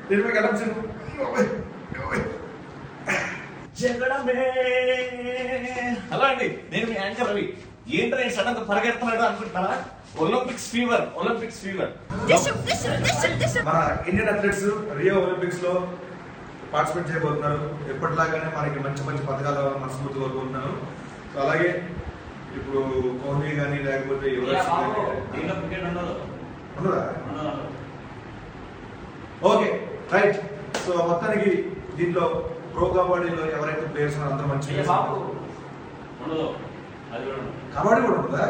దీని మీద collection hello అండి, నేను మీ యాంకర్ రవి. ఏంటో సడన్ గా పరిగెడుతున్నాడు అనుకుంటున్నారా? Olympics fever. మన ఇండియన్ అథ్లెట్స్ రియో ఒలింపిక్స్ లో పార్టిసిపేట్ చేయబోతున్నారు. ఎప్పటిలాగానే మనకి మంచి మంచి పథకాలు మనస్ఫూర్తి కోరుకుంటున్నాను. సో అలాగే ఇప్పుడు కోహ్లీ కానీ లేకపోతే ఓకే రైట్. సో మొత్తానికి దీంట్లో ప్రో కబడ్డీలో ఎవరైతే ప్లేయర్స్ ఉన్నారో అందరూ మంచి కబడ్డీ కూడా ఉంటుందా?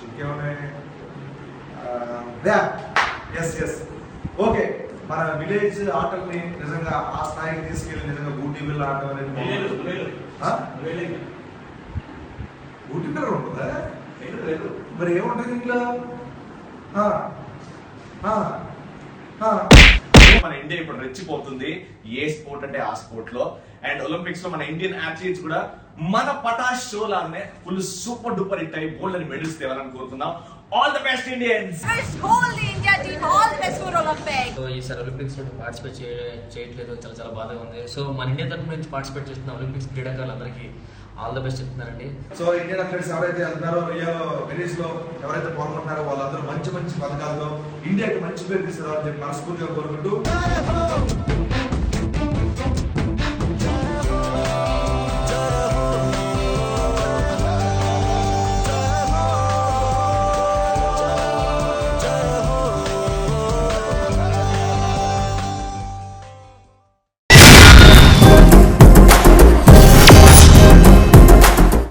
ఇంకేమున్నాయి? Yes okay. మన విలేజ్ ఆటల్ని నిజంగా ఆ స్థాయికి తీసుకెళ్ళి నిజంగా బూటీ బిల్ ఆడటం అనేది బూటీ బిల్ ఉంటుందా? మరి ఏముంటుంది ఇంట్లో? మన ఇండియా ఇప్పుడు రెచ్చిపోతుంది ఏ స్పోర్ట్ అంటే ఆ స్పోర్ట్ లో. అండ్ ఒలింపిక్స్ లో మన ఇండియన్ అథ్లీట్స్ కూడా మన పటాష్ షో లానే ఫుల్ సూపర్ డూపర్ హిట్ అయ్యి గోల్డ్ అని మెడల్స్ తేవాలని కోరుకుందాం. All the best Indians. So ఈసారి ఒలింపిక్స్ లో పార్టిసిపేట్ చేయట్లేదు, చాలా బాధగా ఉంది. సో మన ఇండియా తరఫు నుంచి పార్టిసిపేట్ చేస్తున్న ఒలింపిక్స్ క్రీడాకారులందరికీ ఆల్ ద బెస్ట్ చెప్తున్నారండి. సో ఇండియన్ అథ్లెట్స్ ఎవరైతే వెళ్తున్నారో రియో వెనీస్ లో ఎవరైతే పాల్గొంటున్నారో వాళ్ళందరూ మంచి మంచి పథకాలతో ఇండియాకి మంచి పేరు తీసుకురావాలని చెప్పి మనస్ఫూర్తిగా కోరుకుంటూ